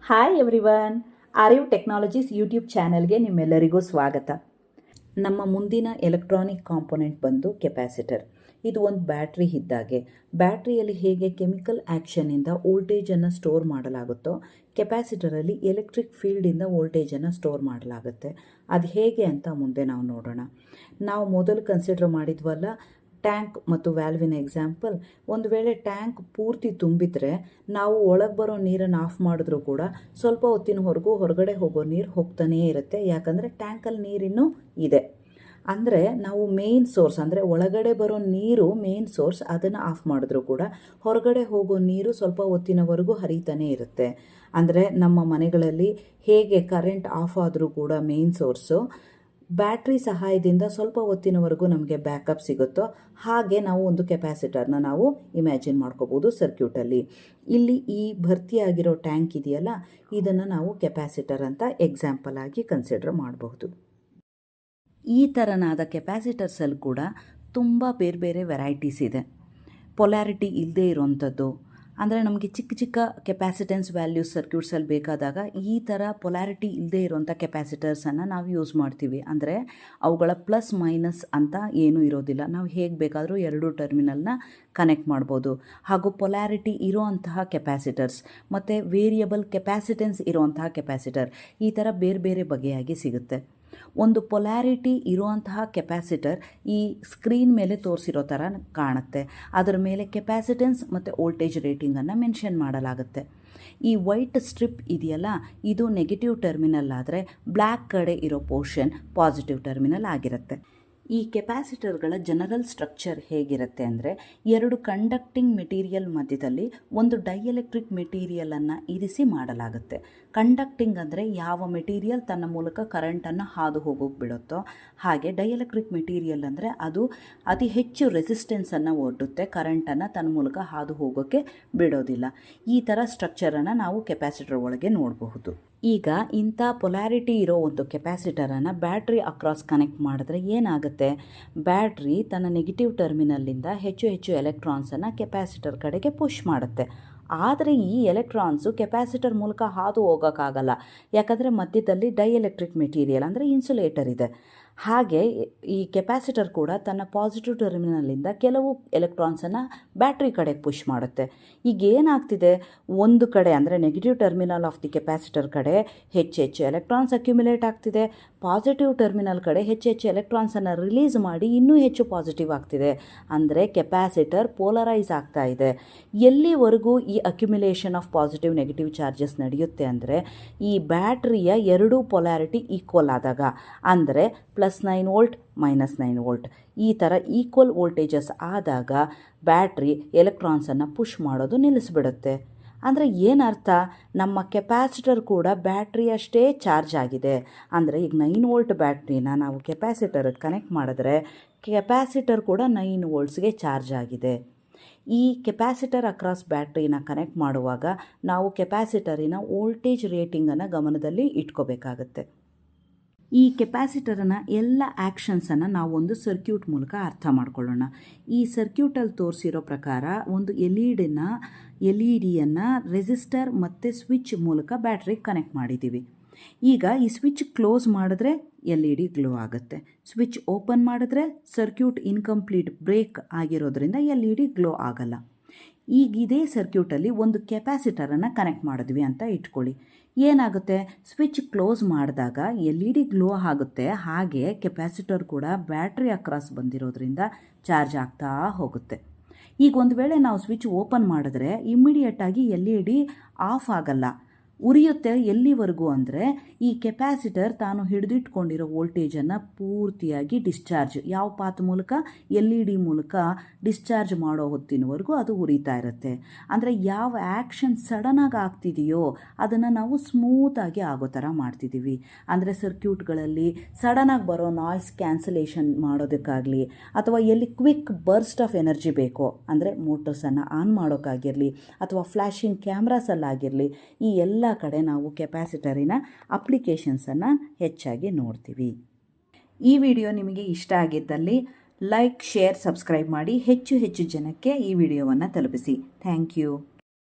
Hi everyone, ಆರ್ಯು technologies YouTube ಚಾನೆಲ್ಗೆ ನಿಮ್ಮೆಲ್ಲರಿಗೂ ಸ್ವಾಗತ. ನಮ್ಮ ಮುಂದಿನ ಎಲೆಕ್ಟ್ರಾನಿಕ್ ಕಾಂಪೊನೆಂಟ್ ಬಂದು ಕೆಪಾಸಿಟರ್. ಇದು ಒಂದು ಬ್ಯಾಟ್ರಿ ಇದ್ದಾಗೆ. ಬ್ಯಾಟ್ರಿಯಲ್ಲಿ ಹೇಗೆ ಕೆಮಿಕಲ್ ಆ್ಯಕ್ಷನಿಂದ ವೋಲ್ಟೇಜನ್ನು ಸ್ಟೋರ್ ಮಾಡಲಾಗುತ್ತೋ, ಕೆಪಾಸಿಟರಲ್ಲಿ ಎಲೆಕ್ಟ್ರಿಕ್ ಫೀಲ್ಡಿಂದ ವೋಲ್ಟೇಜನ್ನು ಸ್ಟೋರ್ ಮಾಡಲಾಗುತ್ತೆ. ಅದು ಹೇಗೆ ಅಂತ ಮುಂದೆ ನಾವು ನೋಡೋಣ. ನಾವು ಮೊದಲು ಕನ್ಸಿಡರ್ ಮಾಡಿದ್ವಲ್ಲ ಟ್ಯಾಂಕ್ ಮತ್ತು ವ್ಯಾಲ್ವಿನ ಎಕ್ಸಾಂಪಲ್. ಒಂದು ವೇಳೆ ಟ್ಯಾಂಕ್ ಪೂರ್ತಿ ತುಂಬಿದರೆ ನಾವು ಒಳಗೆ ಬರೋ ನೀರನ್ನು ಆಫ್ ಮಾಡಿದ್ರೂ ಕೂಡ ಸ್ವಲ್ಪ ಹೊತ್ತಿನವರೆಗೂ ಹೊರಗಡೆ ಹೋಗೋ ನೀರು ಹೋಗ್ತಾನೇ ಇರುತ್ತೆ. ಯಾಕಂದರೆ ಟ್ಯಾಂಕಲ್ಲಿ ನೀರಿನ್ನೂ ಇದೆ. ಅಂದರೆ ನಾವು ಮೇನ್ ಸೋರ್ಸ್, ಅಂದರೆ ಒಳಗಡೆ ಬರೋ ನೀರು ಮೇನ್ ಸೋರ್ಸ್, ಅದನ್ನು ಆಫ್ ಮಾಡಿದ್ರೂ ಕೂಡ ಹೊರಗಡೆ ಹೋಗೋ ನೀರು ಸ್ವಲ್ಪ ಹೊತ್ತಿನವರೆಗೂ ಹರಿತಾನೇ ಇರುತ್ತೆ. ಅಂದರೆ ನಮ್ಮ ಮನೆಗಳಲ್ಲಿ ಹೇಗೆ ಕರೆಂಟ್ ಆಫ್ ಆದರೂ ಕೂಡ ಮೇನ್ ಸೋರ್ಸು ಬ್ಯಾಟ್ರಿ ಸಹಾಯದಿಂದ ಸ್ವಲ್ಪ ಹೊತ್ತಿನವರೆಗೂ ನಮಗೆ ಬ್ಯಾಕಪ್ ಸಿಗುತ್ತೋ ಹಾಗೆ ನಾವು ಒಂದು ಕೆಪಾಸಿಟರ್ನ ನಾವು ಇಮ್ಯಾಜಿನ್ ಮಾಡ್ಕೋಬೋದು ಸರ್ಕ್ಯೂಟಲ್ಲಿ. ಇಲ್ಲಿ ಈ ಭರ್ತಿಯಾಗಿರೋ ಟ್ಯಾಂಕ್ ಇದೆಯಲ್ಲ, ಇದನ್ನು ನಾವು ಕೆಪಾಸಿಟರ್ ಅಂತ ಎಕ್ಸಾಂಪಲ್ ಆಗಿ ಕನ್ಸಿಡರ್ ಮಾಡಬಹುದು. ಈ ಥರನಾದ ಕೆಪಾಸಿಟರ್ಸಲ್ಲಿ ಕೂಡ ತುಂಬ ಬೇರೆ ಬೇರೆ ವೆರೈಟೀಸ್ ಇದೆ. ಪೊಲ್ಯಾರಿಟಿ ಇಲ್ಲದೆ ಇರೋವಂಥದ್ದು, ಅಂದರೆ ನಮಗೆ ಚಿಕ್ಕ ಚಿಕ್ಕ ಕೆಪಾಸಿಟೆನ್ಸ್ ವ್ಯಾಲ್ಯೂಸ್ ಸರ್ಕ್ಯೂಟ್ಸಲ್ಲಿ ಬೇಕಾದಾಗ ಈ ಥರ ಪೊಲ್ಯಾರಿಟಿ ಇಲ್ಲದೆ ಇರೋವಂಥ ಕೆಪಾಸಿಟರ್ಸನ್ನು ನಾವು ಯೂಸ್ ಮಾಡ್ತೀವಿ. ಅಂದರೆ ಅವುಗಳ ಪ್ಲಸ್ ಮೈನಸ್ ಅಂತ ಏನೂ ಇರೋದಿಲ್ಲ. ನಾವು ಹೇಗೆ ಬೇಕಾದರೂ ಎರಡು ಟರ್ಮಿನಲ್ನ ಕನೆಕ್ಟ್ ಮಾಡ್ಬೋದು. ಹಾಗೂ ಪೊಲ್ಯಾರಿಟಿ ಇರೋವಂತಹ ಕೆಪಾಸಿಟರ್ಸ್ ಮತ್ತು ವೇರಿಯಬಲ್ ಕೆಪಾಸಿಟೆನ್ಸ್ ಇರೋವಂತಹ ಕೆಪಾಸಿಟರ್, ಈ ಥರ ಬೇರೆ ಬೇರೆ ಬಗೆಯಾಗಿ ಸಿಗುತ್ತೆ. ಒಂದು ಪೊಲ್ಯಾರಿಟಿ ಇರುವಂತಹ ಕೆಪಾಸಿಟರ್ ಈ ಸ್ಕ್ರೀನ್ ಮೇಲೆ ತೋರಿಸಿರೋ ಥರ ಕಾಣುತ್ತೆ. ಅದರ ಮೇಲೆ ಕೆಪಾಸಿಟೆನ್ಸ್ ಮತ್ತು ವೋಲ್ಟೇಜ್ ರೇಟಿಂಗನ್ನು ಮೆನ್ಷನ್ ಮಾಡಲಾಗುತ್ತೆ. ಈ ವೈಟ್ ಸ್ಟ್ರಿಪ್ ಇದೆಯಲ್ಲ, ಇದು ನೆಗೆಟಿವ್ ಟರ್ಮಿನಲ್ ಆದರೆ ಬ್ಲ್ಯಾಕ್ ಕಡೆ ಇರೋ ಪೋರ್ಷನ್ ಪಾಸಿಟಿವ್ ಟರ್ಮಿನಲ್ ಆಗಿರುತ್ತೆ. ಈ ಕೆಪಾಸಿಟರ್ಗಳ ಜನರಲ್ ಸ್ಟ್ರಕ್ಚರ್ ಹೇಗಿರುತ್ತೆ ಅಂದರೆ, ಎರಡು ಕಂಡಕ್ಟಿಂಗ್ ಮೆಟೀರಿಯಲ್ ಮಧ್ಯದಲ್ಲಿ ಒಂದು ಡೈಎಲೆಕ್ಟ್ರಿಕ್ ಮೆಟೀರಿಯಲನ್ನು ಇರಿಸಿ ಮಾಡಲಾಗುತ್ತೆ. ಕಂಡಕ್ಟಿಂಗ್ ಅಂದರೆ ಯಾವ ಮೆಟೀರಿಯಲ್ ತನ್ನ ಮೂಲಕ ಕರೆಂಟನ್ನು ಹಾದು ಹೋಗೋಕೆ ಬಿಡುತ್ತೋ ಹಾಗೆ, ಡೈಎಲೆಕ್ಟ್ರಿಕ್ ಮೆಟೀರಿಯಲ್ ಅಂದರೆ ಅದು ಅತಿ ಹೆಚ್ಚು ರೆಸಿಸ್ಟೆನ್ಸನ್ನು ಒಡ್ಡುತ್ತೆ, ಕರೆಂಟನ್ನು ತನ್ನ ಮೂಲಕ ಹಾದು ಹೋಗೋಕ್ಕೆ ಬಿಡೋದಿಲ್ಲ. ಈ ಥರ ಸ್ಟ್ರಕ್ಚರನ್ನು ನಾವು ಕೆಪಾಸಿಟರ್ ಒಳಗೆ ನೋಡಬಹುದು. ಈಗ ಇಂಥ ಪೊಲ್ಯಾರಿಟಿ ಇರೋ ಒಂದು ಕೆಪಾಸಿಟರನ್ನು ಬ್ಯಾಟ್ರಿ ಅಕ್ರಾಸ್ ಕನೆಕ್ಟ್ ಮಾಡಿದ್ರೆ ಏನಾಗುತ್ತೆ, ಬ್ಯಾಟ್ರಿ ತನ್ನ ನೆಗೆಟಿವ್ ಟರ್ಮಿನಲ್ಲಿಂದ ಹೆಚ್ಚು ಹೆಚ್ಚು ಎಲೆಕ್ಟ್ರಾನ್ಸನ್ನು ಕೆಪಾಸಿಟರ್ ಕಡೆಗೆ ಪುಷ್ ಮಾಡುತ್ತೆ. ಆದರೆ ಈ ಎಲೆಕ್ಟ್ರಾನ್ಸು ಕೆಪಾಸಿಟರ್ ಮೂಲಕ ಹಾದು ಹೋಗೋಕ್ಕಾಗಲ್ಲ. ಯಾಕಂದರೆ ಮಧ್ಯದಲ್ಲಿ ಡೈಎಲೆಕ್ಟ್ರಿಕ್ ಮೆಟೀರಿಯಲ್ ಅಂದರೆ ಇನ್ಸುಲೇಟರ್ ಇದೆ. ಹಾಗೆ ಈ ಕೆಪಾಸಿಟರ್ ಕೂಡ ತನ್ನ ಪಾಸಿಟಿವ್ ಟರ್ಮಿನಲಿಂದ ಕೆಲವು ಎಲೆಕ್ಟ್ರಾನ್ಸನ್ನು ಬ್ಯಾಟ್ರಿ ಕಡೆಗೆ ಪುಷ್ ಮಾಡುತ್ತೆ. ಈಗ ಏನಾಗ್ತಿದೆ, ಒಂದು ಕಡೆ ಅಂದರೆ negative terminal of the capacitor ಕಡೆ ಹೆಚ್ಚು ಎಲೆಕ್ಟ್ರಾನ್ಸ್ ಅಕ್ಯುಮುಲೇಟ್ ಆಗ್ತಿದೆ, ಪಾಸಿಟಿವ್ ಟರ್ಮಿನಲ್ ಕಡೆ ಹೆಚ್ಚು ಎಲೆಕ್ಟ್ರಾನ್ಸನ್ನು ರಿಲೀಸ್ ಮಾಡಿ ಇನ್ನೂ ಹೆಚ್ಚು ಪಾಸಿಟಿವ್ ಆಗ್ತಿದೆ. ಅಂದರೆ ಕೆಪಾಸಿಟರ್ ಪೋಲರೈಸ್ ಆಗ್ತಾ ಇದೆ. ಎಲ್ಲಿವರೆಗೂ ಈ accumulation of positive negative charges ನಡೆಯುತ್ತೆ ಅಂದರೆ, ಈ ಬ್ಯಾಟ್ರಿಯ ಎರಡೂ ಪೊಲ್ಯಾರಿಟಿ ಈಕ್ವಲ್ ಆದಾಗ, ಅಂದರೆ +9 ವೋಲ್ಟ್ -9 ವೋಲ್ಟ್ ಈ ಥರ ಈಕ್ವಲ್ ವೋಲ್ಟೇಜಸ್ ಆದಾಗ ಬ್ಯಾಟ್ರಿ ಎಲೆಕ್ಟ್ರಾನ್ಸನ್ನು ಪುಷ್ ಮಾಡೋದು ನಿಲ್ಲಿಸ್ಬಿಡುತ್ತೆ. ಅಂದರೆ ಏನರ್ಥ, ನಮ್ಮ ಕೆಪಾಸಿಟರ್ ಕೂಡ ಬ್ಯಾಟ್ರಿಯಷ್ಟೇ ಚಾರ್ಜ್ ಆಗಿದೆ. ಅಂದರೆ ಈಗ 9 ವೋಲ್ಟ್ ಬ್ಯಾಟ್ರಿನ ನಾವು ಕೆಪಾಸಿಟರ್ಗೆ ಕನೆಕ್ಟ್ ಮಾಡಿದ್ರೆ ಕೆಪಾಸಿಟರ್ ಕೂಡ 9 ವೋಲ್ಟ್ಸ್ಗೆ ಚಾರ್ಜ್ ಆಗಿದೆ. ಈ ಕೆಪಾಸಿಟರ್ ಅಕ್ರಾಸ್ ಬ್ಯಾಟ್ರಿನ ಕನೆಕ್ಟ್ ಮಾಡುವಾಗ ನಾವು ಕೆಪಾಸಿಟರಿನ ವೋಲ್ಟೇಜ್ ರೇಟಿಂಗನ್ನು ಗಮನದಲ್ಲಿ ಇಟ್ಕೋಬೇಕಾಗತ್ತೆ. ಈ ಕೆಪಾಸಿಟರನ ಎಲ್ಲ ಆ್ಯಕ್ಷನ್ಸನ್ನು ನಾವು ಒಂದು ಸರ್ಕ್ಯೂಟ್ ಮೂಲಕ ಅರ್ಥ ಮಾಡ್ಕೊಳ್ಳೋಣ. ಈ ಸರ್ಕ್ಯೂಟಲ್ಲಿ ತೋರಿಸಿರೋ ಪ್ರಕಾರ ಒಂದು ಎಲ್ ಇ ಡಿಯನ್ನು ರೆಸಿಸ್ಟರ್ ಮತ್ತು ಸ್ವಿಚ್ ಮೂಲಕ ಬ್ಯಾಟ್ರಿಗೆ ಕನೆಕ್ಟ್ ಮಾಡಿದ್ದೀವಿ. ಈಗ ಈ ಸ್ವಿಚ್ ಕ್ಲೋಸ್ ಮಾಡಿದ್ರೆ ಎಲ್ ಇ ಡಿ ಗ್ಲೋ ಆಗುತ್ತೆ. ಸ್ವಿಚ್ ಓಪನ್ ಮಾಡಿದ್ರೆ ಸರ್ಕ್ಯೂಟ್ ಇನ್ಕಂಪ್ಲೀಟ್ ಬ್ರೇಕ್ ಆಗಿರೋದ್ರಿಂದ ಎಲ್ ಇ ಡಿ ಗ್ಲೋ ಆಗಲ್ಲ. ಈಗ ಇದೇ ಸರ್ಕ್ಯೂಟಲ್ಲಿ ಒಂದು ಕೆಪಾಸಿಟರನ್ನು ಕನೆಕ್ಟ್ ಮಾಡಿದ್ವಿ ಅಂತ ಇಟ್ಕೊಳ್ಳಿ. ಏನಾಗುತ್ತೆ, ಸ್ವಿಚ್ ಕ್ಲೋಸ್ ಮಾಡಿದಾಗ ಎಲ್ ಇ ಡಿ ಗ್ಲೋ ಆಗುತ್ತೆ, ಹಾಗೆ ಕೆಪಾಸಿಟರ್ ಕೂಡ ಬ್ಯಾಟ್ರಿ ಅಕ್ರಾಸ್ ಬಂದಿರೋದ್ರಿಂದ ಚಾರ್ಜ್ ಆಗ್ತಾ ಹೋಗುತ್ತೆ. ಈಗ ಒಂದು ವೇಳೆ ನಾವು ಸ್ವಿಚ್ ಓಪನ್ ಮಾಡಿದ್ರೆ ಇಮ್ಮಿಡಿಯೇಟಾಗಿ ಎಲ್ ಇ ಡಿ ಆಫ್ ಆಗಲ್ಲ, ಉರಿಯುತ್ತೆ. ಎಲ್ಲಿವರೆಗೂ ಅಂದರೆ ಈ ಕೆಪಾಸಿಟರ್ ತಾನು ಹಿಡಿದಿಟ್ಕೊಂಡಿರೋ ವೋಲ್ಟೇಜನ್ನು ಪೂರ್ತಿಯಾಗಿ ಡಿಸ್ಚಾರ್ಜ್ ಯಾವ ಪಾತ್ ಮೂಲಕ, ಎಲ್ ಇ ಡಿ ಮೂಲಕ ಡಿಸ್ಚಾರ್ಜ್ ಮಾಡೋ ಹೊತ್ತಿನವರೆಗೂ ಅದು ಉರಿತಾ ಇರುತ್ತೆ. ಅಂದರೆ ಯಾವ ಆ್ಯಕ್ಷನ್ ಸಡನ್ನಾಗಿ ಆಗ್ತಿದೆಯೋ ಅದನ್ನು ನಾವು ಸ್ಮೂತಾಗಿ ಆಗೋ ಥರ ಮಾಡ್ತಿದ್ದೀವಿ. ಅಂದರೆ ಸರ್ಕ್ಯೂಟ್ಗಳಲ್ಲಿ ಸಡನ್ನಾಗಿ ಬರೋ ನಾಯ್ಸ್ ಕ್ಯಾನ್ಸಲೇಷನ್ ಮಾಡೋದಕ್ಕಾಗಲಿ, ಅಥವಾ ಎಲ್ಲಿ ಕ್ವಿಕ್ ಬರ್ಸ್ಟ್ ಆಫ್ ಎನರ್ಜಿ ಬೇಕೋ, ಅಂದರೆ ಮೋಟರ್ಸನ್ನು ಆನ್ ಮಾಡೋಕ್ಕಾಗಿರಲಿ ಅಥವಾ ಫ್ಲ್ಯಾಶಿಂಗ್ ಕ್ಯಾಮ್ರಾಸಲ್ಲಾಗಿರಲಿ, ಈ ಎಲ್ಲ ಕಡೆ ನಾವು ಕೆಪಾಸಿಟರಿನ ಅಪ್ಲಿಕೇಶನ್ಸನ್ನು ಹೆಚ್ಚಾಗಿ ನೋಡ್ತೀವಿ. ಈ ವಿಡಿಯೋ ನಿಮಗೆ ಇಷ್ಟ ಆಗಿದ್ದಲ್ಲಿ ಲೈಕ್, ಶೇರ್, ಸಬ್ಸ್ಕ್ರೈಬ್ ಮಾಡಿ ಹೆಚ್ಚು ಜನಕ್ಕೆ ಈ ವಿಡಿಯೋವನ್ನು ತಲುಪಿಸಿ. Thank you.